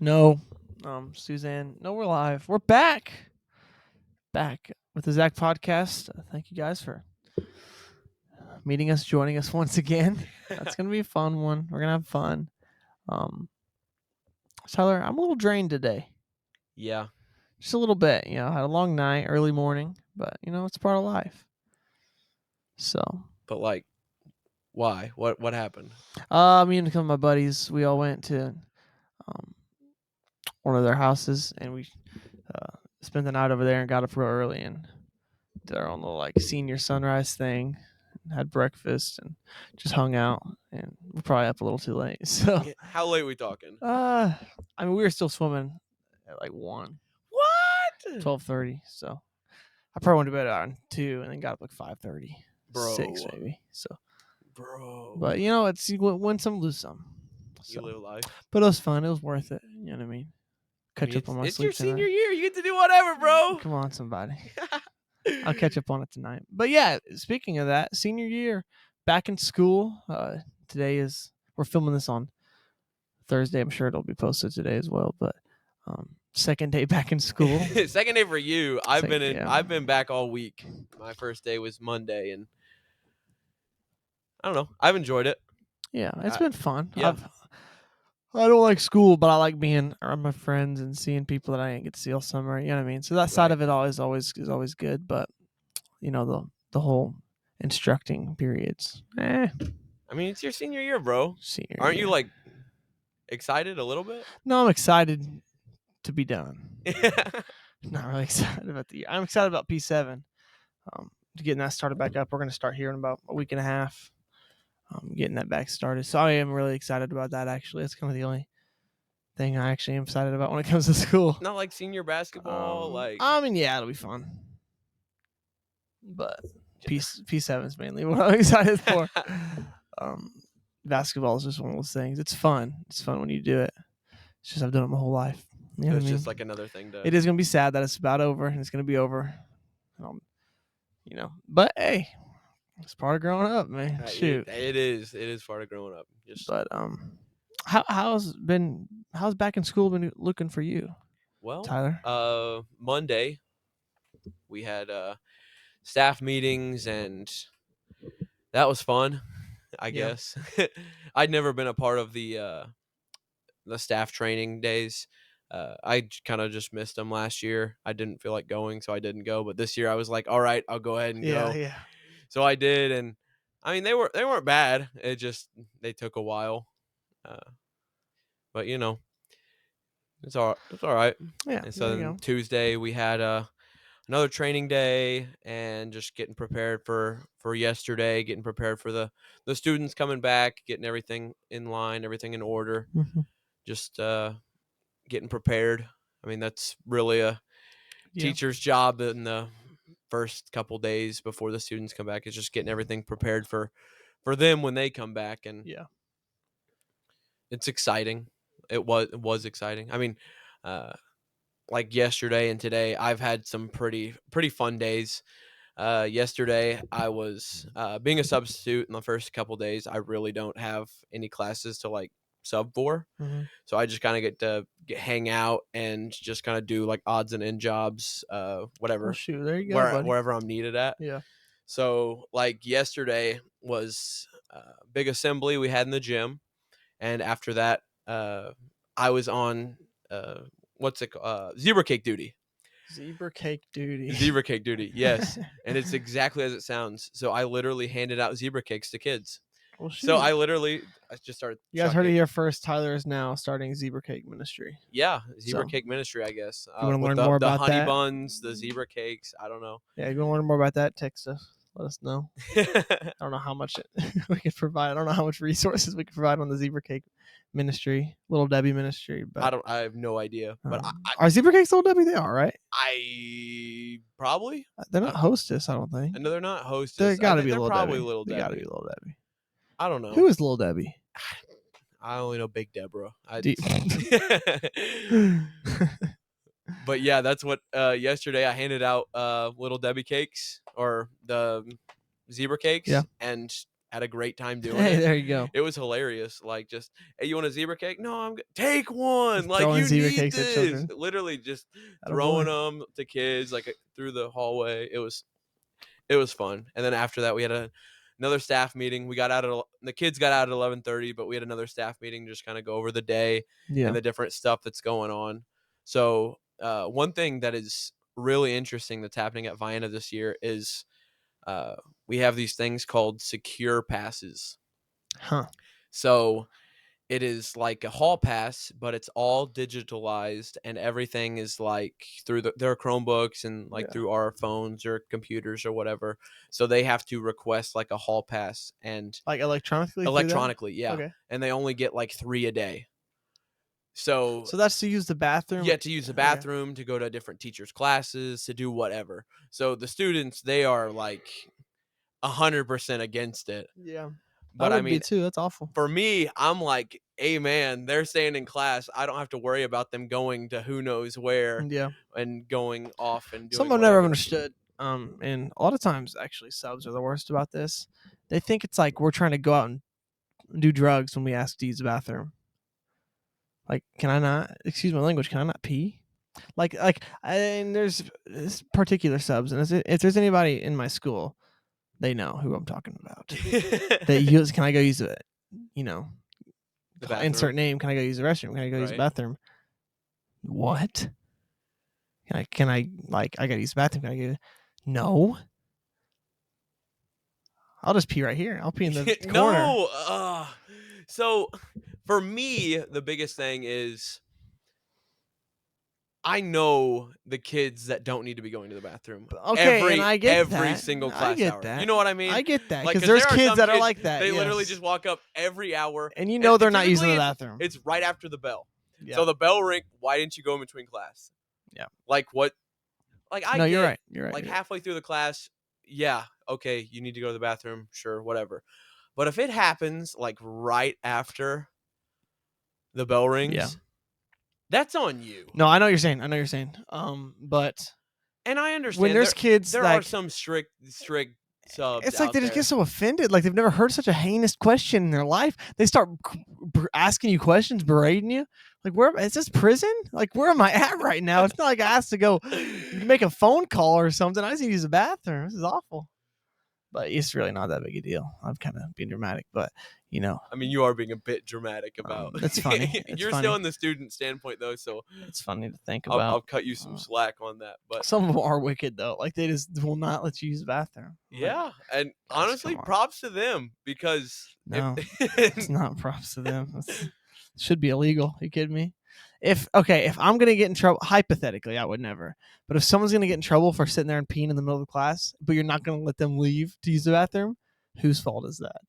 No. Suzanne. No, we're live. We're back. Back with the ZÆch Podcast. Thank you guys for meeting us, joining us once again. That's gonna be a fun one. We're gonna have fun. Tyler, I'm a little drained today. Yeah. Just a little bit. You know, had a long night, early morning, but you know, it's part of life. So. But like, why? What happened? Me and a couple of my buddies, we all went to one of their houses, and we spent the night over there and got up real early and did our own little like senior sunrise thing, and had breakfast and just hung out. And we're probably up a little too late. So How late are we talking? I mean, we were still swimming at like 1. What? 12:30. So I probably went to bed around 2 and then got up like 5:30. Bro. 6 maybe. So Bro. but you know, it's you win some, lose some. You live life. But it was fun. It was worth it. You know what I mean? Catch up on my It's sleep your senior tonight. year. You get to do whatever, bro. Come on, somebody. I'll catch up on it tonight. But yeah, speaking of that, senior year, back in school. We're filming this on Thursday. I'm sure it'll be posted today as well. But second day back in school. Second day for you. I've Yeah. been back all week. My first day was Monday, and I don't know. I've enjoyed it. Yeah, it's been fun. Yeah. I don't like school, but I like being around my friends and seeing people that I didn't get to see all summer. You know what I mean? So that side of it is always good. But you know the whole instructing periods. I mean, it's your senior year, bro. Senior Aren't year. you like excited a little bit? No, I'm excited to be done. Not really excited about the year. I'm excited about P7. Getting that started back up. We're going to start here in about a week and a half. Getting that back started. So I am really excited about that, actually. That's kind of the only thing I actually am excited about when it comes to school. Not like senior basketball. I mean, yeah, it'll be fun. But P7 is mainly what I'm excited for. Basketball is just one of those things. It's fun. It's fun when you do it. It's just I've done it my whole life. You know what I mean? Just like another thing to. It is going to be sad that it's about over, and it's going to be over. You know, but hey, it's part of growing up, man. Shoot, it is part of growing up. But how's back in school been looking for you? Well, Tyler, Monday we had staff meetings, and that was fun. I guess I'd never been a part of the staff training days. I kind of just missed them last year. I didn't feel like going, so I didn't go. But this year I was like, all right, I'll go ahead and go. Yeah. So I did, and I mean they weren't bad. It just they took a while. But you know, it's all right. Yeah. And so then Tuesday we had another training day, and just getting prepared for yesterday, getting prepared for the students coming back, getting everything in line, everything in order. Mm-hmm. Just getting prepared. I mean, that's really a teacher's job in the first couple days before the students come back, is just getting everything prepared for them when they come back. And it's exciting. It was exciting. I mean, like yesterday and today, I've had some pretty fun days. Yesterday I was being a substitute in the first couple days. I really don't have any classes to like sub for. Mm-hmm. So I just kind of get to hang out and just kind of do like odds and end jobs, whatever. Oh, shoot, there you go, wherever I'm needed at. Yeah. So like yesterday was big assembly we had in the gym, and after that I was on what's it called? Zebra cake duty. Zebra cake duty. Zebra cake duty, yes. And it's exactly as it sounds. So I literally handed out zebra cakes to kids. Well, so I just started. You guys heard it here first. Tyler is now starting Zebra Cake Ministry. Yeah, Zebra Cake Ministry, I guess. You want to learn more about the honey that? buns, the zebra cakes. I don't know. Yeah, you want to learn more about that? Text us. Let us know. I don't know how much we could provide. I don't know how much resources we could provide on the Zebra Cake Ministry, Little Debbie Ministry. But I have no idea. But are Zebra Cakes Little Debbie? They are, right? I probably. They're not Hostess, I don't think. No, they're not Hostess. They got to be Little probably Debbie. Little Debbie. They got to be Little Debbie. I don't know. Who is Little Debbie? I only know Big Deborah. But yeah, that's what yesterday I handed out Little Debbie cakes, or the zebra cakes, and had a great time doing Hey, it. there you go. It was hilarious. Like, just, hey, you want a zebra cake? No, I'm good. Take one. Just Like, throwing you zebra need cakes at this. children. Literally just Attaboy. throwing them to kids like through the hallway. It was fun. And then after that, we had another staff meeting. The kids got out at 11:30, but we had another staff meeting to just kind of go over the day and the different stuff that's going on. So one thing that is really interesting that's happening at Vienna this year is we have these things called secure passes. Huh. So it is like a hall pass, but it's all digitalized, and everything is like through their Chromebooks and like through our phones or computers or whatever. So they have to request like a hall pass and like electronically. Yeah. Okay. And they only get like 3 a day. So that's to use the bathroom. Yeah, to use the bathroom, to go to different teachers' classes, to do whatever. So the students, they are like 100% against it. Yeah. But I would be too. That's awful. For me, I'm like, hey man, they're staying in class. I don't have to worry about them going to who knows where. Yeah. And going off and doing something I've never understood. And a lot of times actually subs are the worst about this. They think it's like we're trying to go out and do drugs when we ask to use the bathroom. Like, can I not? Excuse my language. Can I not pee? And there's this particular subs, and if there's anybody in my school, they know who I'm talking about. Can I go use the bathroom? Insert name. Can I go use the restroom? Can I go use the bathroom? What? Can I I gotta use the bathroom? Can I go? No. I'll just pee right here. I'll pee in the corner. No. So for me, the biggest thing is I know the kids that don't need to be going to the bathroom. Okay, and I get every that. single class I get hour. that. You know what I mean? I get that, Like, because there's there are kids some that are kids, like that. They literally just walk up every hour. And you know they're not using the typically bathroom. It's right after the bell. Yeah. So the bell ring, why didn't you go in between class? Yeah. Like what? Like you're right. You're right. Like halfway through the class, yeah, okay, you need to go to the bathroom, sure, whatever. But if it happens like right after the bell rings, that's on you. No, I know what you're saying. But and I understand when there's kids, there are some strict subs. It's like they just get so offended, like they've never heard such a heinous question in their life. They start asking you questions, berating you. Like, where is this prison? Like, where am I at right now? It's not like I asked to go make a phone call or something. I just need to use the bathroom. This is awful. But it's really not that big a deal. I'm kind of being dramatic, but I mean, you are being a bit dramatic about. It's funny. You're still in the student standpoint though, so it's funny to think about. I'll cut you some slack on that. But some of them are wicked though. Like, they just will not let you use the bathroom. Yeah, and honestly, props to them, because it's not props to them. It should be illegal. Are you kidding me? If I'm gonna get in trouble, hypothetically, I would never. But if someone's gonna get in trouble for sitting there and peeing in the middle of the class, but you're not gonna let them leave to use the bathroom, whose fault is that?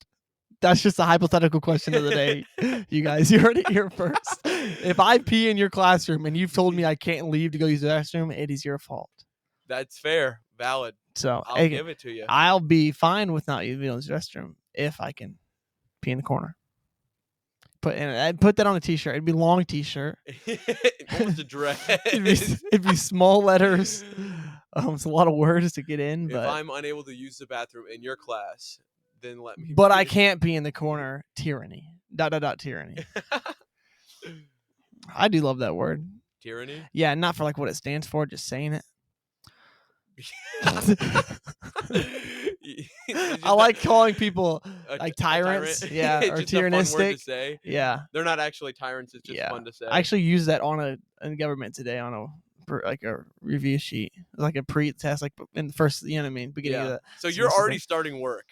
That's just a hypothetical question of the day. You guys, you heard it here first. If I pee in your classroom and you've told me I can't leave to go use the restroom, it is your fault. That's fair, valid. So I'll give it to you. I'll be fine with not using the restroom if I can pee in the corner. I'd put that on a t-shirt. It'd be a long t-shirt. Almost a dress. it'd be small letters. It's a lot of words to get in. But if I'm unable to use the bathroom in your class, then let me. But I can't be in the corner. Tyranny. ... Tyranny. I do love that word. Tyranny? Yeah, not for like what it stands for, just saying it. I like calling people like tyrants. Yeah, or tyrannistic. Yeah. They're not actually tyrants, it's just fun to say. I actually used that in government today on a review sheet. Like a pre-test, like in the first, you know what I mean? Beginning of the So you're already starting work.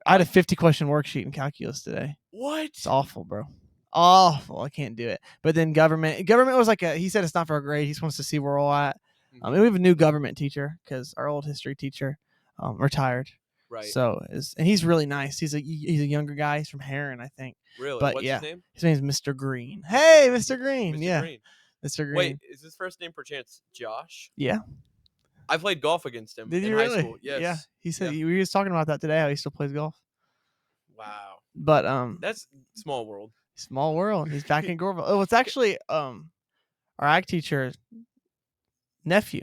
I had a 50-question worksheet in calculus today. What? It's awful, bro. Awful. I can't do it. But then government was like he said it's not for a grade. He just wants to see where we're all at. And we have a new government teacher because our old history teacher retired. Right. So and he's really nice. He's a younger guy. He's from Heron, I think. Really? But what's his name? His name's Mr. Green. Hey, Mr. Green. Mr. Green. Mr. Green. Wait, is his first name perchance Josh? Yeah. I played golf against him. Did you high really? School. Yes. Yeah. He said we were just talking about that today. How he still plays golf. Wow. But that's small world. Small world. He's back in Goreville. Oh, it's actually our ag teacher's nephew.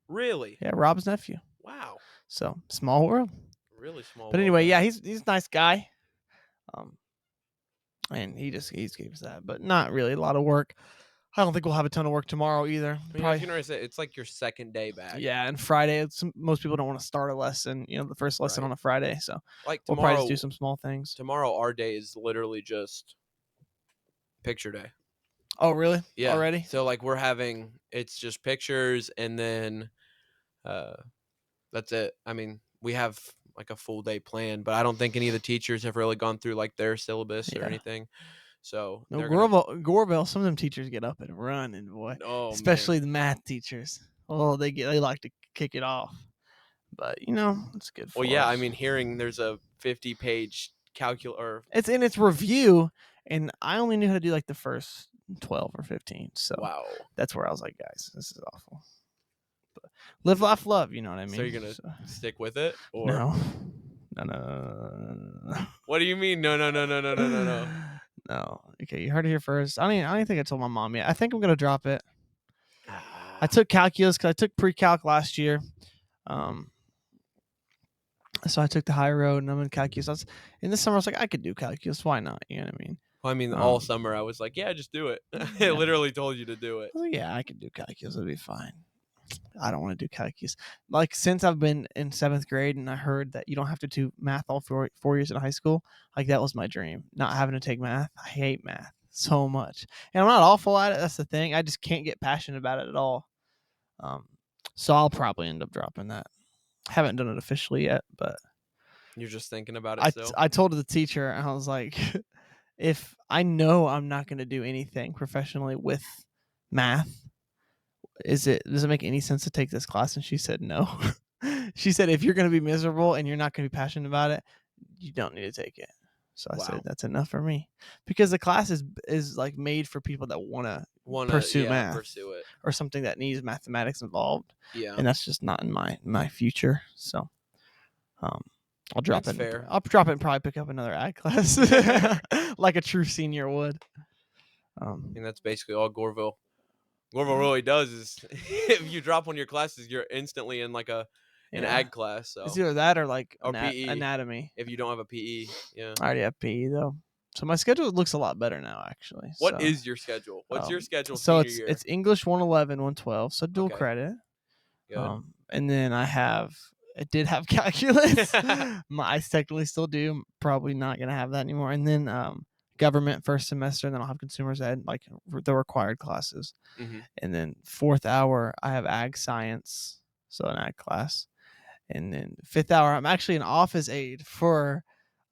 Really? Yeah, Rob's nephew. Wow. So small world. Really small. But anyway, yeah, he's a nice guy. And he gave us that, but not really a lot of work. I don't think we'll have a ton of work tomorrow either. I mean, I was gonna say, it's like your second day back. Yeah, and Friday, most people don't want to start a lesson, the first lesson Right. on a Friday. So Like we'll tomorrow, probably just do some small things. Tomorrow, our day is literally just picture day. Oh, really? Yeah. Already? So like it's just pictures, and then that's it. I mean, we have like a full day planned, but I don't think any of the teachers have really gone through like their syllabus or anything. So no, Goreville, some of them teachers get up and run, and boy, especially the math teachers. Oh, they like to kick it off. But it's good for Well, yeah, us. I mean, hearing there's a 50-page calculator. It's in its review, and I only knew how to do like the first 12 or 15. So wow, that's where I was like, guys, this is awful. But live, laugh, love. You know what I mean? So you're gonna stick with it, or no. What do you mean? No. No. Okay, you heard it here first. I don't think I told my mom yet. I think I'm gonna drop it. I took calculus because I took pre-calc last year. So I took the high road, and I'm in calculus. In this summer, I was like, I could do calculus. Why not? You know what I mean? Well, I mean, all summer I was like, yeah, just do it. I literally told you to do it. Well, yeah, I could do calculus. It'll be fine. I don't want to do calculus. Like, since I've been in 7th grade and I heard that you don't have to do math all 4 years in high school, like, that was my dream, not having to take math. I hate math so much. And I'm not awful at it. That's the thing. I just can't get passionate about it at all. So I'll probably end up dropping that. Haven't done it officially yet, but you're just thinking about it still? I told the teacher, and I was like, if I know I'm not going to do anything professionally with math, does it make any sense to take this class? And she said no. She said, if you're going to be miserable and you're not going to be passionate about it, you don't need to take it. So I said, that's enough for me, because the class is like made for people that want to pursue math, or something that needs mathematics involved. Yeah, and that's just not in my future. So I'll drop it. Fair. I'll drop it and probably pick up another ag class, like a true senior would. And that's basically all Goreville really does is if you drop one of your classes, you're instantly in like an ag class. So it's either that or like PE anatomy. If you don't have a PE, yeah. I already have PE though, so my schedule looks a lot better now, actually. What is your schedule? What's your schedule? So senior year? it's English 111, 112, so dual credit. Good. And then I did have calculus. I technically still do. Probably not gonna have that anymore. And then government first semester, and then I'll have consumers ed, like the required classes. Mm-hmm. And then 4th hour, I have ag science, so an ag class. And then 5th hour, I'm actually an office aide for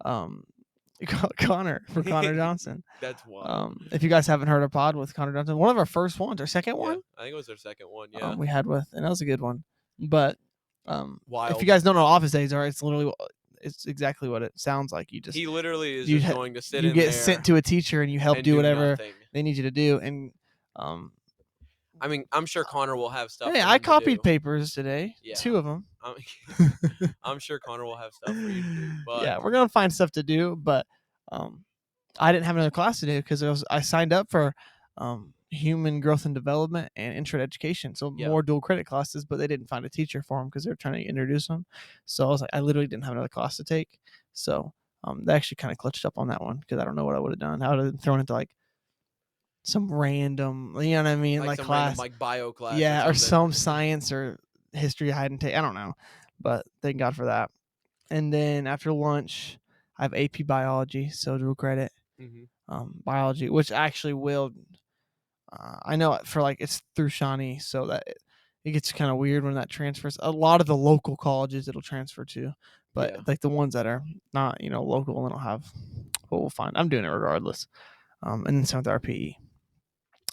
Connor Johnson. That's wild. If you guys haven't heard a pod with Connor Johnson, one of our first ones, our second one. I think it was our second one. Yeah, we had with, and that was a good one. But wild. If you guys don't know what office days are, it's exactly what it sounds like. He literally is just going to sit in there. You get sent to a teacher and you help do whatever they need you to do. And I mean, I'm sure Connor will have stuff. Hey, I copied papers today. Yeah. 2 of them. I'm sure Connor will have stuff for you to do. But yeah, we're gonna find stuff to do. But I didn't have another class to do because I signed up for human growth and development and intro to education, so more dual credit classes. But they didn't find a teacher for them because they were trying to introduce them. So I was like, I literally didn't have another class to take. So they actually kind of clutched up on that one, because I don't know what I would have done. I would have thrown into like some random, you know what I mean, like class, random, like bio class, or some science or history I hadn't taken. I don't know, but thank God for that. And then after lunch, I have AP biology, so dual credit. Biology, which actually will. I know for like it's through Shawnee, so that it gets kind of weird when that transfers. A lot of the local colleges it'll transfer to, but like the ones that are not local, and it'll have. But we'll find. I'm doing it regardless. And then some with RPE.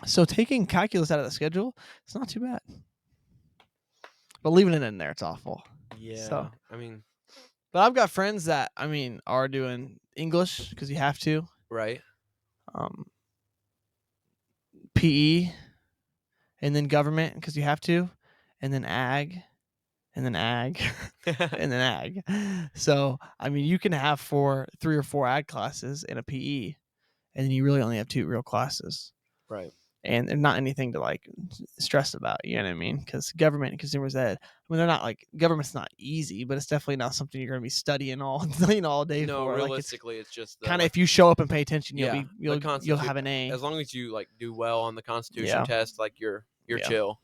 So taking calculus out of the schedule, it's not too bad. But leaving it in there, it's awful. Yeah. So, I mean, but I've got friends that are doing English because you have to. Right. PE, and then government because you have to, and then ag, and then ag, and then ag. So I mean, you can have 3 or 4 ag classes in a PE, and then you really only have 2 real classes. Right. and they're not anything to like stress about. You know what I mean? Because government and consumers ed, they're not like government's not easy, but it's definitely not something you're going to be studying all all day No, for. realistically, it's just kind of if you show up and pay attention, you'll have an A. As long as you like do well on the Constitution Yeah. test, like you're chill.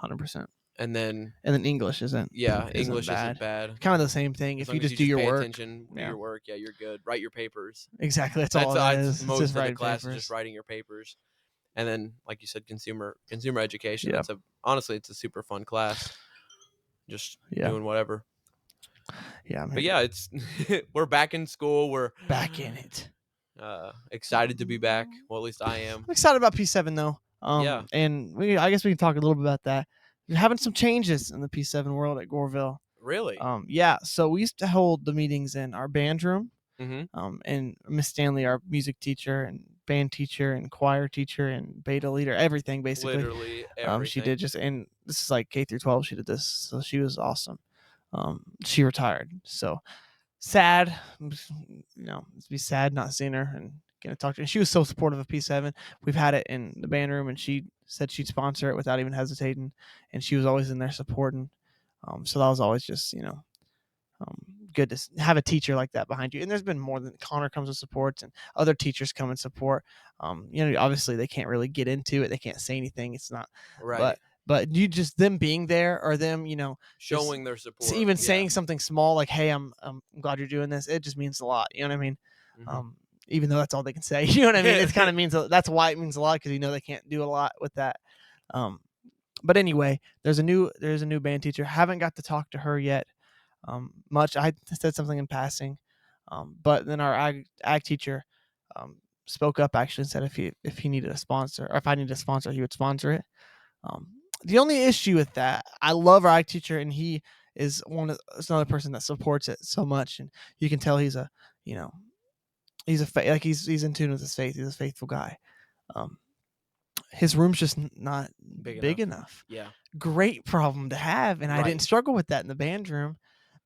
100%. And then English isn't. English isn't bad. Kind of the same thing. As if you long just do your pay work, attention, do your work, you're good. Write your papers. Exactly. That's all it is. Most it's just of the class papers. is just writing your papers. And then, like you said, consumer education. Yeah. Honestly, it's a super fun class. Just doing whatever. Yeah, man. But yeah, it's we're back in school. We're back in it. Excited to be back. Well, at least I am. I'm excited about P7 though. And I guess we can talk a little bit about that. We're having some changes in the P7 world at Goreville. Really? Yeah. So we used to hold the meetings in our band room. Mm-hmm. And Miss Stanley, our music teacher and band teacher and choir teacher and beta leader, everything basically. Literally everything. She did and this is like K through 12. She did this, so she was awesome. She retired, so sad. It'd be sad not seeing her and gonna talk to her. And she was so supportive of P7. We've had it in the band room, and she said she'd sponsor it without even hesitating, and she was always in there supporting. So that was always just good to have a teacher like that behind you. And there's been more than Connor comes with supports and other teachers come and support. Obviously they can't really get into it. They can't say anything. It's not right. But you just them being there or them, showing their support, even saying something small like, "Hey, I'm glad you're doing this." It just means a lot. You know what I mean? Mm-hmm. Even though that's all they can say. You know what I mean? It kind of means that's why it means a lot because they can't do a lot with that. But anyway, there's a new band teacher. Haven't got to talk to her yet. Much. I said something in passing, but then our ag teacher spoke up actually and said if he needed a sponsor or if I needed a sponsor, he would sponsor it. The only issue with that, I love our ag teacher and he is another person that supports it so much, and you can tell he's he's in tune with his faith. He's a faithful guy. His room's just not big enough. Yeah, great problem to have, and I didn't struggle with that in the band room.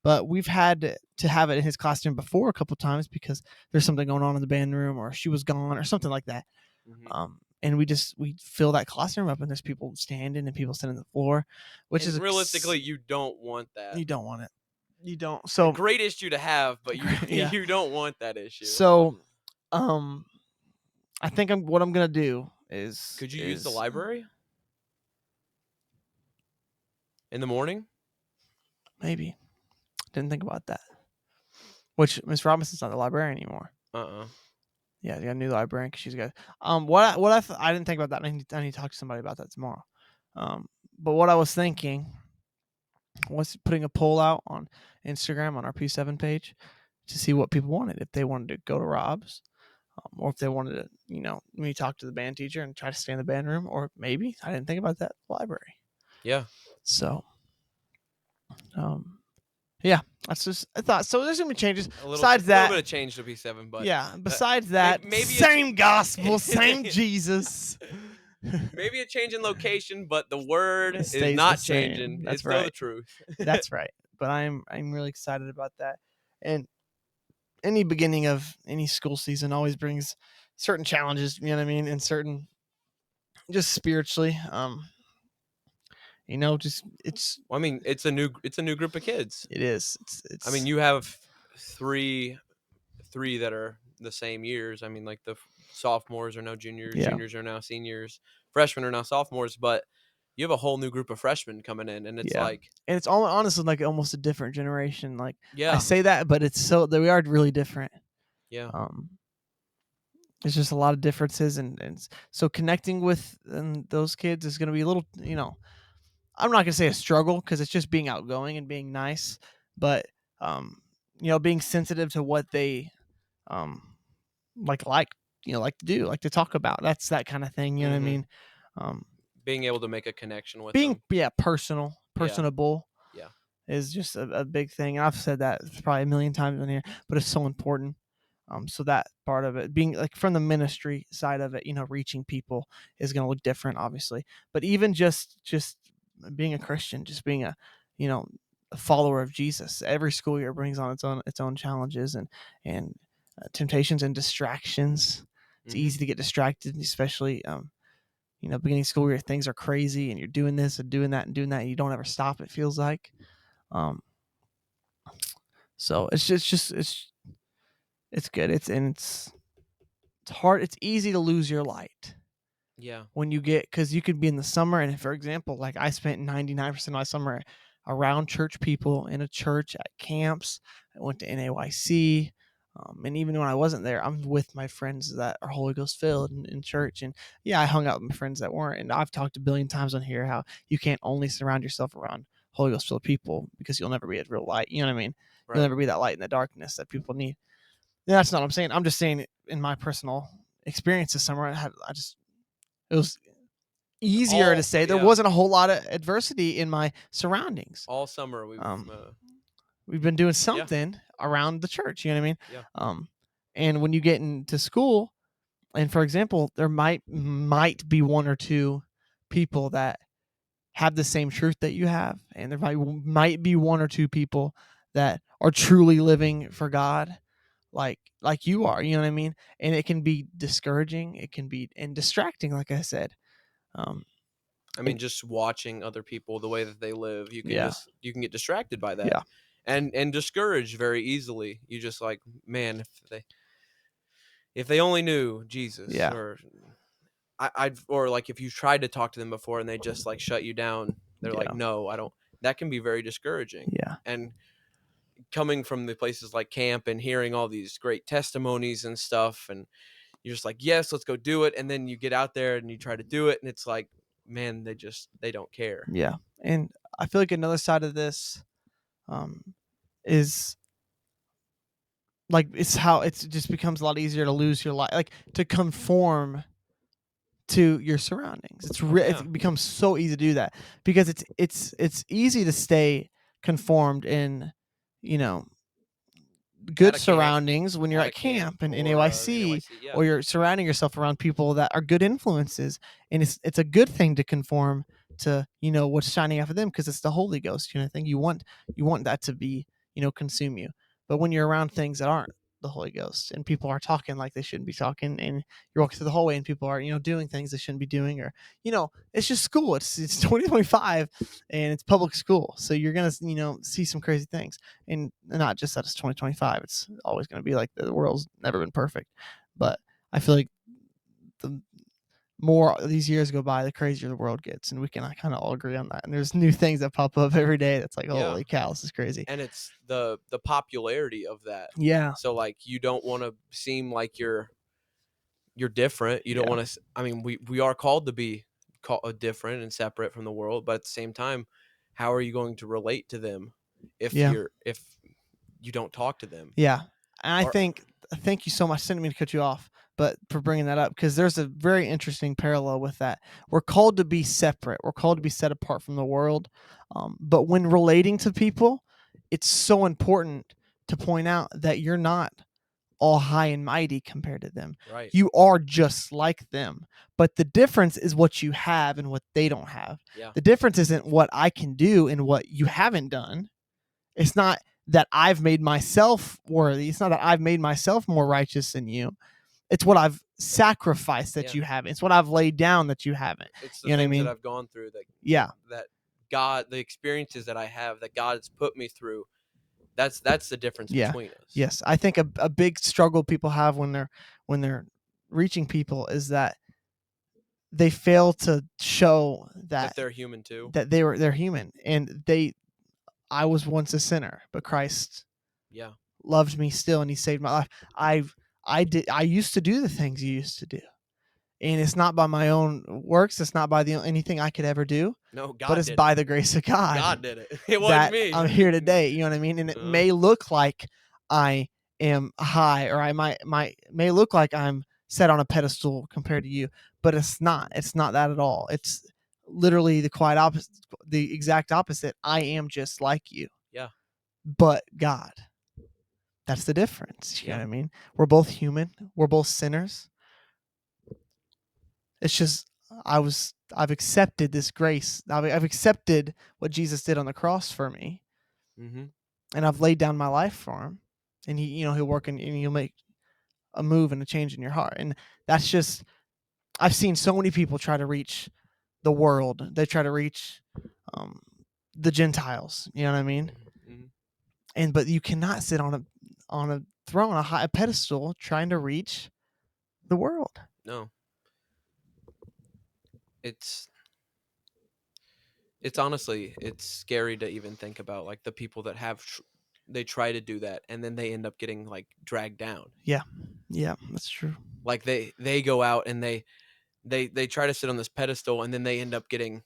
But we've had to have it in his classroom before a couple times because there's something going on in the band room or she was gone or something like that. Mm-hmm. And we fill that classroom up and there's people standing and people sitting on the floor, which is realistically, you don't want that. You don't want it. You don't. So a great issue to have, but you don't want that issue. So, I think what I'm going to do is. Could you use the library in the morning? Maybe. Didn't think about that. Which Miss Robinson's not the librarian anymore. Yeah, they got a new librarian because she's got. I didn't think about that. I need to talk to somebody about that tomorrow. But what I was thinking was putting a poll out on Instagram on our P7 page to see what people wanted. If they wanted to go to Rob's, or if they wanted to, me talk to the band teacher and try to stay in the band room, or maybe I didn't think about that library. Yeah. So. Yeah, that's just I thought. So there's gonna be changes. Besides that, a little bit of change to P7, but yeah. Besides that, maybe same gospel, same Jesus. Maybe a change in location, but the word is not changing. That's it's right. Still the truth. That's right. But I'm really excited about that. And any beginning of any school season always brings certain challenges. You know what I mean? And certain, just spiritually. It's. Well, I mean, it's a new group of kids. It is. It's. I mean, you have three that are the same years. I mean, like the sophomores are now juniors, juniors are now seniors, freshmen are now sophomores. But you have a whole new group of freshmen coming in, and it's and it's all honestly like almost a different generation. Like, yeah, I say that, but it's so that we are really different. Yeah. There's just a lot of differences, and so connecting with those kids is going to be a little, I'm not gonna say a struggle because it's just being outgoing and being nice, but being sensitive to what they like to do, like to talk about. That's that kind of thing. You know what I mean? Being able to make a connection with them. Personable. Yeah, is just a big thing. And I've said that probably a million times in here, but it's so important. So that part of it, being like from the ministry side of it, reaching people is going to look different, obviously. But even just being a Christian, just being a follower of Jesus, every school year brings on its own challenges and temptations and distractions. It's easy to get distracted, especially beginning of school year, things are crazy and you're doing this and doing that and doing that, and you don't ever stop, it feels like. So it's good. It's hard. It's easy to lose your light. Yeah. When you get, because you could be in the summer, and for example, like I spent 99% of my summer around church people, in a church, at camps. I went to NAYC. And even when I wasn't there, I'm with my friends that are Holy Ghost filled in church. And yeah, I hung out with my friends that weren't. And I've talked a billion times on here how you can't only surround yourself around Holy Ghost filled people, because you'll never be a real light. You know what I mean? Right. You'll never be that light in the darkness that people need. And that's not what I'm saying. I'm just saying, in my personal experience this summer, it was easier to say. There wasn't a whole lot of adversity in my surroundings. All summer we've been doing something around the church. You know what I mean? Yeah. And when you get into school, and for example, there might be one or two people that have the same truth that you have, and there might be one or two people that are truly living for God, like you are. You know what I mean? And it can be discouraging. It can be distracting, like I said. I mean, just watching other people, the way that they live, you can you can get distracted by that. Yeah. And discouraged very easily. You just like, man, if they only knew Jesus. Yeah. Or like if you tried to talk to them before and they just like shut you down, they're like, no, I don't. That can be very discouraging. Yeah. And coming from the places like camp and hearing all these great testimonies and stuff, and you're just like, yes, let's go do it. And then you get out there and you try to do it, and it's like, man, they don't care. Yeah. And I feel like another side of this is like, it's how it just becomes a lot easier to lose your life, like to conform to your surroundings. It becomes so easy to do that, because it's easy to stay conformed in, good surroundings when you're at camp and NAYC, or you're surrounding yourself around people that are good influences, and it's a good thing to conform to what's shining off of them, because it's the Holy Ghost thing. You want that to be consume you. But when you're around things that aren't the Holy Ghost, and people are talking like they shouldn't be talking, and you're walking through the hallway and people are doing things they shouldn't be doing, or it's just school. It's 2025 and it's public school, so you're gonna see some crazy things. And not just that it's 2025, it's always going to be like the world's never been perfect. But I feel like the more these years go by, the crazier the world gets, and we can kind of all agree on that. And there's new things that pop up every day that's like, holy cow, this is crazy. And it's the popularity of that. Yeah. So like, you don't want to seem like you're different. You don't want to. I mean, we are called to be different and separate from the world, but at the same time, how are you going to relate to them if you don't talk to them? Yeah. And thank you so much. Didn't mean to cut you off, but for bringing that up, because there's a very interesting parallel with that. We're called to be separate. We're called to be set apart from the world. But when relating to people, it's so important to point out that you're not all high and mighty compared to them. Right. You are just like them. But the difference is what you have and what they don't have. Yeah. The difference isn't what I can do and what you haven't done. It's not that I've made myself worthy. It's not that I've made myself more righteous than you. It's what I've sacrificed that you haven't. It's what I've laid down that you haven't. It's the things that I've gone through that God, the experiences that I have, that God has put me through. That's the difference between us. Yes. I think a big struggle people have when they're reaching people is that they fail to show that they're human too. That they're human, and I was once a sinner, but Christ loved me still, and he saved my life. I used to do the things you used to do, and it's not by my own works. It's not by anything I could ever do. No, God, but it's by the grace of God. God did it. It wasn't me. I'm here today. You know what I mean? And it may look like I am high, or I may look like I'm set on a pedestal compared to you, but it's not. It's not that at all. It's literally the exact opposite. I am just like you. Yeah. But God. That's the difference. You know what I mean? We're both human. We're both sinners. It's just I've accepted this grace. I've accepted what Jesus did on the cross for me. Mm-hmm. And I've laid down my life for him. And he'll work and he'll make a move and a change in your heart. And that's just, I've seen so many people try to reach the world. They try to reach the Gentiles. You know what I mean? Mm-hmm. But you cannot sit on a throne, a high pedestal, trying to reach the world. No. It's honestly, it's scary to even think about, like, the people that they try to do that and then they end up getting, like, dragged down. Yeah, that's true. Like, they go out and they try to sit on this pedestal and then they end up getting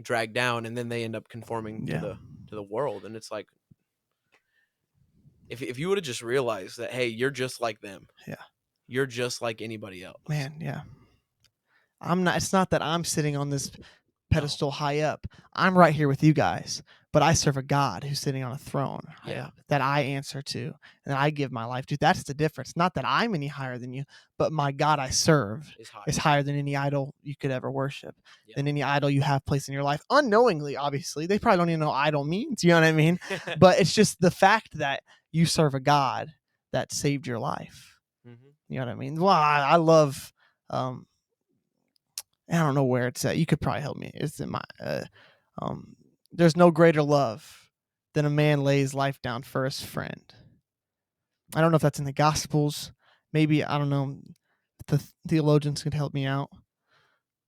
dragged down and then they end up conforming to the world. And it's like, if you would have just realized that, hey, you're just like them. Yeah. You're just like anybody else. Man, yeah. It's not that I'm sitting on this pedestal high up. I'm right here with you guys, but I serve a God who's sitting on a throne high up that I answer to and that I give my life to. That's the difference. Not that I'm any higher than you, but my God I serve is higher than any idol you could ever worship, than any idol you have placed in your life. Unknowingly, obviously. They probably don't even know what idol means. You know what I mean? But it's just the fact that you serve a God that saved your life. Mm-hmm. You know what I mean? Well, I love... I don't know where it's at. You could probably help me. It's in my. There's no greater love than a man lay his life down for his friend. I don't know if that's in the Gospels. Maybe, I don't know. The theologians could help me out.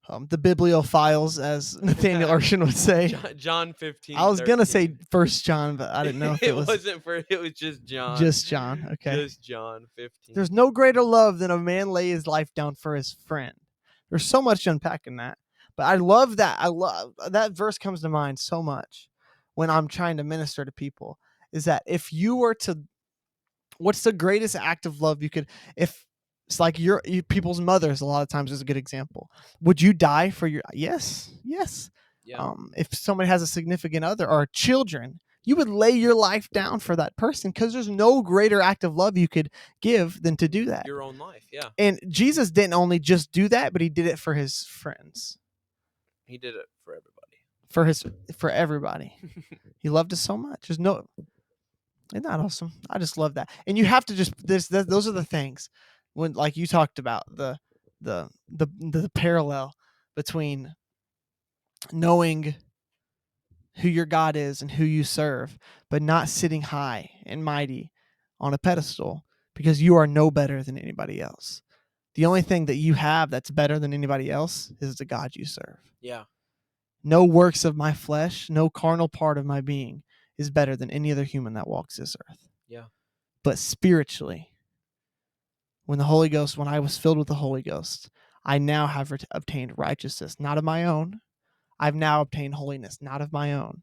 The bibliophiles, as Nathaniel Urshan would say. John 15. I was gonna say 1 John, but I didn't know if it was. It was just John. Just John. Okay. Just John 15. There's no greater love than a man lay his life down for his friend. There's so much to unpack in that. But I love that. I love that verse comes to mind so much when I'm trying to minister to people, is that if you were to, what's the greatest act of love you could, if it's like people's mothers, a lot of times is a good example. Would you die for your, yes. Yeah. If somebody has a significant other or children, you would lay your life down for that person because there's no greater act of love you could give than to do that. Your own life, yeah. And Jesus didn't only just do that, but he did it for his friends. He did it for everybody. For everybody. He loved us so much. Isn't that awesome? I just love that. And you have to just those are the things when, like you talked about, the parallel between knowing who your God is and who you serve, but not sitting high and mighty on a pedestal because you are no better than anybody else. The only thing that you have that's better than anybody else is the God you serve. Yeah. No works of my flesh, no carnal part of my being is better than any other human that walks this earth. Yeah. But spiritually, when I was filled with the Holy Ghost, I now have obtained righteousness, not of my own. I've now obtained holiness, not of my own.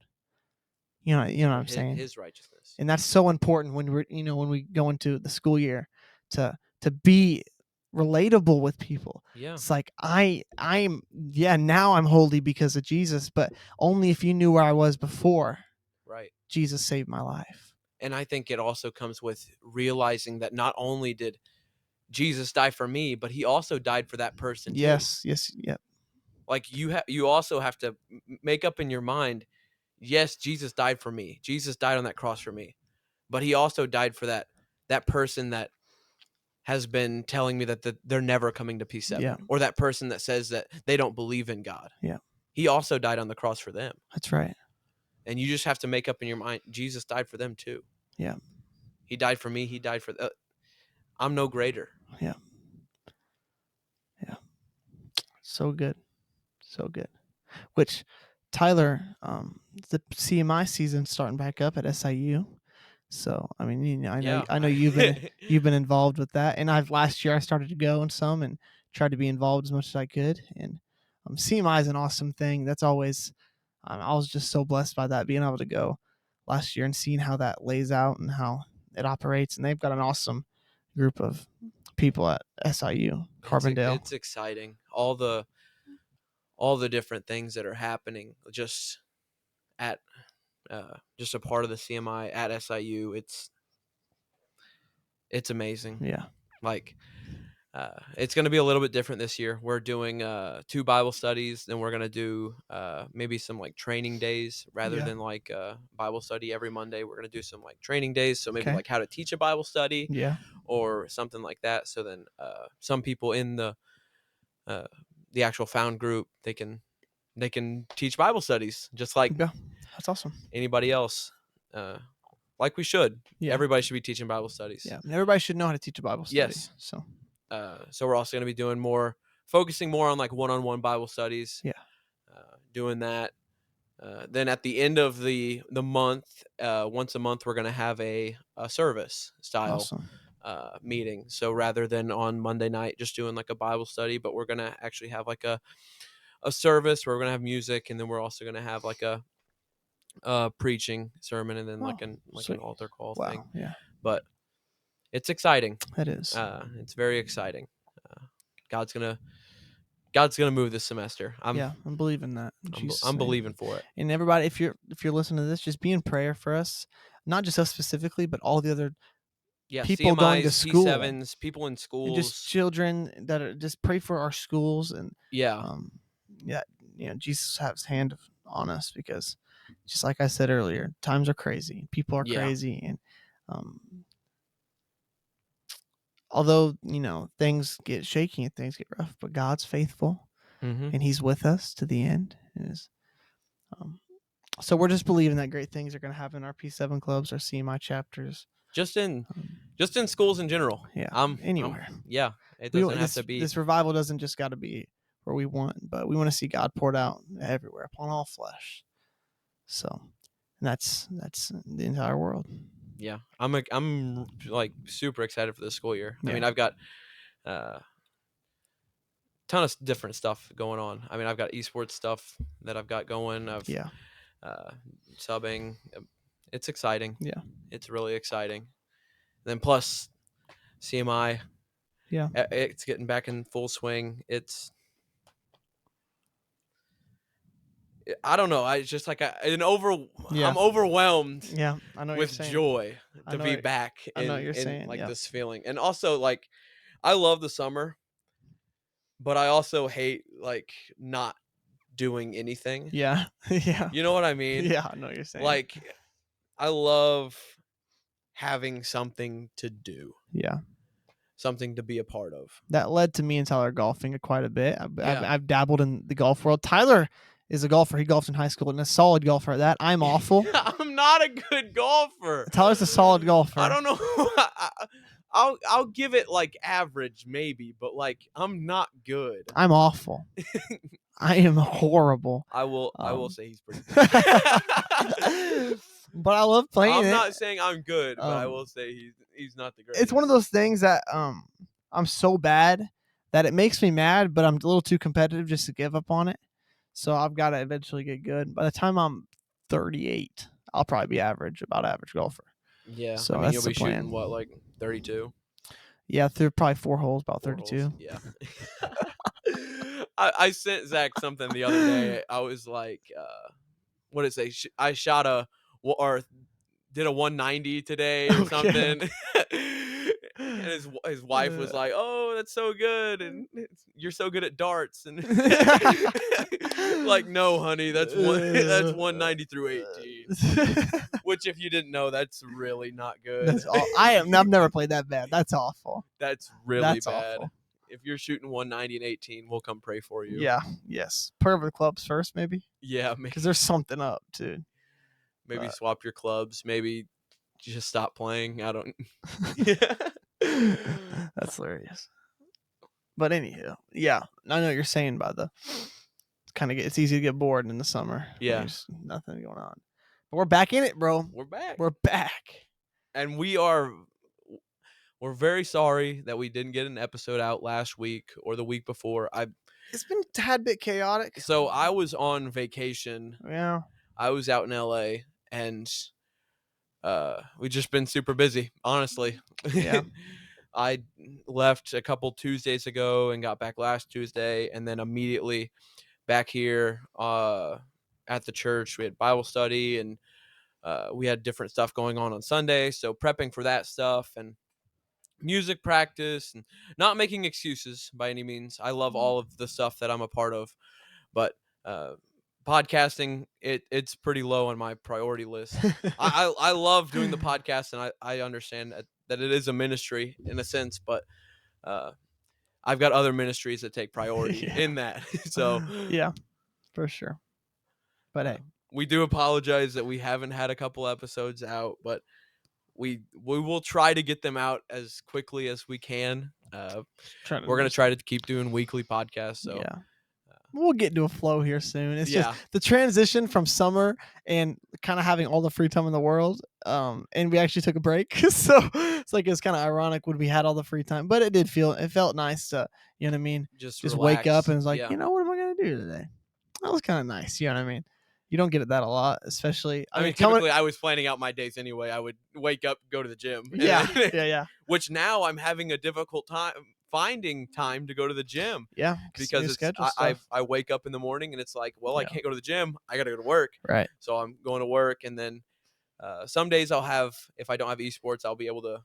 You know what I'm saying? His righteousness. And that's so important when when we go into the school year to be relatable with people. Yeah. It's like now I'm holy because of Jesus, but only if you knew where I was before. Right. Jesus saved my life. And I think it also comes with realizing that not only did Jesus die for me, but he also died for that person too. Yes. Like you also have to make up in your mind, yes, Jesus died for me. Jesus died on that cross for me. But he also died for that person that has been telling me that they're never coming to P7, or that person that says that they don't believe in God. Yeah. He also died on the cross for them. That's right. And you just have to make up in your mind, Jesus died for them too. Yeah. He died for me. He died for I'm no greater. Yeah. So good. Which, Tyler, the CMI season's starting back up at SIU. So, I mean, I know you've been involved with that. And last year I started to go in some and tried to be involved as much as I could. And CMI is an awesome thing. That's always, I was just so blessed by that, being able to go last year and seeing how that lays out and how it operates. And they've got an awesome group of people at SIU, Carbondale. It's exciting. All the different things that are happening just at just a part of the CMI at SIU. It's amazing. Yeah. Like it's going to be a little bit different this year. We're doing 2 Bible studies, then we're going to do maybe some like training days rather than like Bible study every Monday. We're going to do some like training days, so maybe like how to teach a Bible study, or something like that. So then some people in the the actual found group, they can teach Bible studies just like that's awesome. anybody else. Like we should. Yeah. Everybody should be teaching Bible studies. Yeah, and everybody should know how to teach a Bible study. Yes. So we're also going to be doing focusing more on like one-on-one Bible studies. Yeah. Doing that. Then at the end of the month, once a month, we're going to have a service style meeting. So rather than on Monday night just doing like a Bible study, but we're going to actually have like a service where we're going to have music, and then we're also going to have like a preaching sermon, and then like an altar call thing. Yeah. But it's exciting. It is. It's very exciting. God's gonna move this semester. I'm believing that. I'm believing for it. And everybody, if you're listening to this, just be in prayer for us, not just us specifically, but all the other people CMIs, going to school, P7s, people in schools, and just children that are just pray for our schools, and Jesus has his hand on us, because just like I said earlier, times are crazy, people are crazy, and although things get shaky and things get rough, but God's faithful, and He's with us to the end. So we're just believing that great things are going to happen in our P7 clubs, our CMI chapters, just in schools in general. Anywhere. It doesn't have to be. This revival doesn't just got to be where we want, but we want to see God poured out everywhere upon all flesh. So, and that's the entire world. Yeah, I'm like super excited for this school year. I mean, I've got a ton of different stuff going on. I mean, I've got esports stuff that I've got going. I've subbing. It's exciting. Yeah, it's really exciting. And then plus CMI. Yeah, it's getting back in full swing. I don't know. I just like I'm overwhelmed. Yeah, I know with joy to be back in this feeling. And also, like, I love the summer, but I also hate like not doing anything. Yeah. You know what I mean? Yeah, I know what you're saying. Like, I love having something to do. Yeah. Something to be a part of. That led to me and Tyler golfing quite a bit. I've dabbled in the golf world. Tyler is a golfer. He golfed in high school and a solid golfer at that. I'm awful. I'm not a good golfer. Tyler's a solid golfer. I don't know. I'll give it like average maybe, but like I'm not good. I'm awful. I am horrible. I will say he's pretty good. But I love playing I'm not saying I'm good, but I will say he's not the greatest. It's one of those things that I'm so bad that it makes me mad, but I'm a little too competitive just to give up on it. So I've got to eventually get good. By the time I'm 38, I'll probably be average golfer. Yeah. So I mean, that's you'll the be plan. shooting what, like 32? Yeah, through probably 4 holes, about 32. Yeah. I sent ZÆch something the other day. I was like, what did it say? I shot did a 190 today or something. And his wife was like, "Oh, that's so good, and you're so good at darts." And like, no, honey, that's 190 through 18. Which, if you didn't know, that's really not good. That's I've never played that bad. That's awful. That's really bad. Awful. If you're shooting 190 and 18, we'll come pray for you. Yeah. Yes. Pray over the clubs first, maybe. Yeah, because there's something up, dude. Maybe swap your clubs. Maybe just stop playing. I don't. That's hilarious. But anyhow, yeah, I know what you're saying about it's easy to get bored in the summer. Yeah, there's nothing going on. But we're back in it, bro. We're back. We're back, and we're very sorry that we didn't get an episode out last week or the week before. It's been a tad bit chaotic. So I was on vacation. Yeah, I was out in LA, and we've just been super busy, honestly. Yeah. I left a couple Tuesdays ago and got back last Tuesday, and then immediately back here at the church. We had Bible study, and we had different stuff going on Sunday, so prepping for that stuff and music practice, and not making excuses by any means. I love all of the stuff that I'm a part of, but podcasting, it's pretty low on my priority list. I love doing the podcast, and I understand that it is a ministry in a sense, but I've got other ministries that take priority in that. So yeah, for sure. But hey, we do apologize that we haven't had a couple episodes out, but we will try to get them out as quickly as we can. We're gonna try to keep doing weekly podcasts. So yeah, we'll get into a flow here soon. It's Yeah. just the transition from summer and kind of having all the free time in the world. And we actually took a break, so it's like it's kind of ironic when we had all the free time, but it felt nice to, you know what I mean, just wake up relax. and it's like, Yeah. you know, what am I gonna do today? That was kind of nice, you know what I mean. You don't get it that a lot, especially. I mean, typically I was planning out my days anyway. I would wake up, go to the gym. Yeah. Which now I'm having a difficult time finding time to go to the gym. Yeah, because I wake up in the morning and it's like, well, I can't go to the gym. I got to go to work. Right. So I'm going to work, and then some days I'll have, if I don't have esports, I'll be able to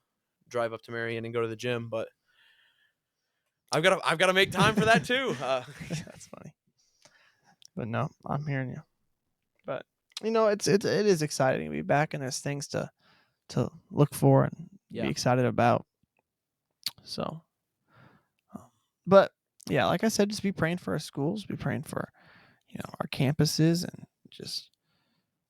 drive up to Marion and go to the gym. But I've got to make time for that too. That's funny. But no, I'm hearing you. But you know, it is exciting to be back, and there's things to look for and be excited about. So, but yeah, like I said, just be praying for our schools, be praying for, you know, our campuses, and just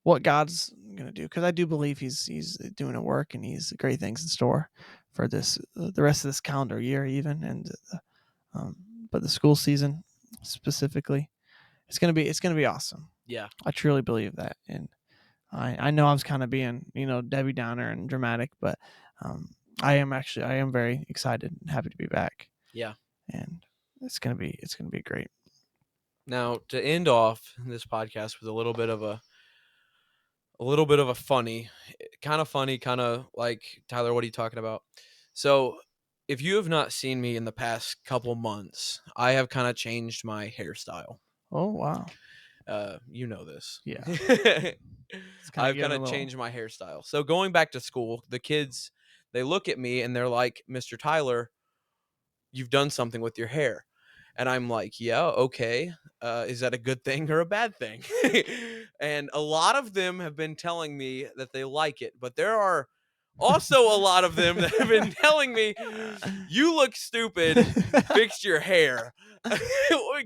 what God's gonna do, because I do believe He's doing a work, and He's great things in store for this the rest of this calendar year, even, and but the school season specifically, it's gonna be awesome. Yeah, I truly believe that, and I know I was kind of being, you know, Debbie Downer and dramatic, but I am very excited and happy to be back. Yeah, and it's gonna be great. Now, to end off this podcast with a little bit of a funny, kind of like, Tyler, what are you talking about? So, if you have not seen me in the past couple months, I have kind of changed my hairstyle. Oh, wow. You know this. Yeah. I've kind of changed my hairstyle. So going back to school, the kids, they look at me and they're like, Mr. Tyler, you've done something with your hair. And I'm like, yeah, okay. Is that a good thing or a bad thing? And a lot of them have been telling me that they like it, but there are also a lot of them that have been telling me, you look stupid, fix your hair.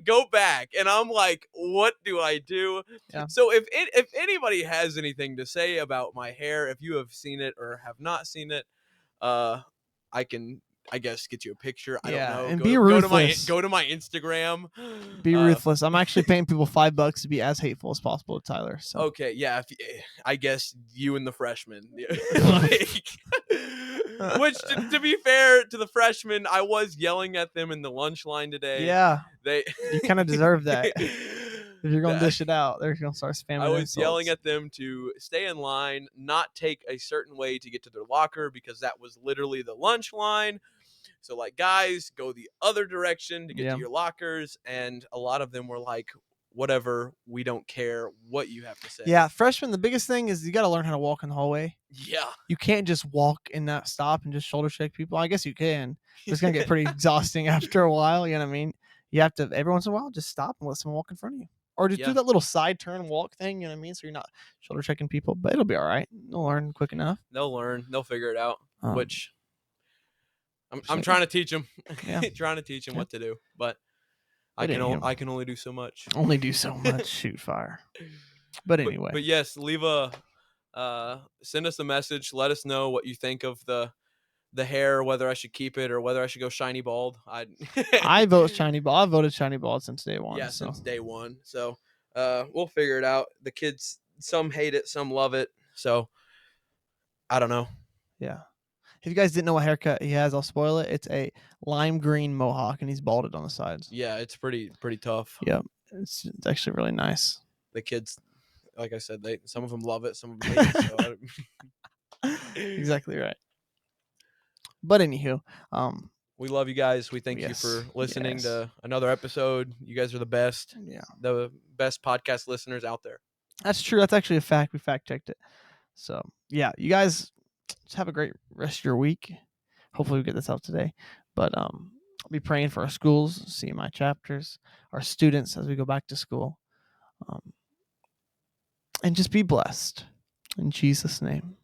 Go back. And I'm like, what do I do? Yeah. So if anybody has anything to say about my hair, if you have seen it or have not seen it, I can, I guess, get you a picture. I don't know. And be ruthless. Go to my Instagram. Be ruthless. I'm actually paying people $5 to be as hateful as possible to Tyler. So okay, yeah. I guess you and the freshmen. Which, to be fair to the freshmen, I was yelling at them in the lunch line today. Yeah, you kind of deserve that. If you're gonna dish it out, they're gonna start spamming. I was insults. Yelling at them to stay in line, not take a certain way to get to their locker, because that was literally the lunch line. So, like, guys, go the other direction to get to your lockers. And a lot of them were like, whatever, we don't care what you have to say. Yeah, freshmen, the biggest thing is you got to learn how to walk in the hallway. Yeah. You can't just walk and not stop and just shoulder shake people. I guess you can. It's going to get pretty exhausting after a while. You know what I mean? You have to, every once in a while, just stop and let someone walk in front of you. Or just do that little side turn walk thing. You know what I mean? So you're not shoulder checking people, but it'll be all right. They'll learn quick enough. They'll learn. They'll figure it out, which I'm trying to teach them. Yeah. Trying to teach them what to do. But I can only do so much. Only do so much. Shoot fire. But anyway. But yes, leave send us a message. Let us know what you think of the hair, whether I should keep it or whether I should go shiny bald. I vote shiny bald. I've voted shiny bald since day one. Yeah, since day one. So we'll figure it out. The kids, some hate it, some love it. So I don't know. Yeah. If you guys didn't know what haircut he has, I'll spoil it. It's a lime green mohawk, and he's balded on the sides. Yeah, it's pretty tough. Yeah, it's actually really nice. The kids, like I said, some of them love it, some of them hate it. So exactly right. But anywho, we love you guys. We thank you for listening to another episode. You guys are the best. Yeah, the best podcast listeners out there. That's true. That's actually a fact. We fact checked it. So yeah, you guys just have a great rest of your week. Hopefully we get this out today. But I'll be praying for our schools, CMI chapters, our students as we go back to school. And just be blessed. In Jesus' name.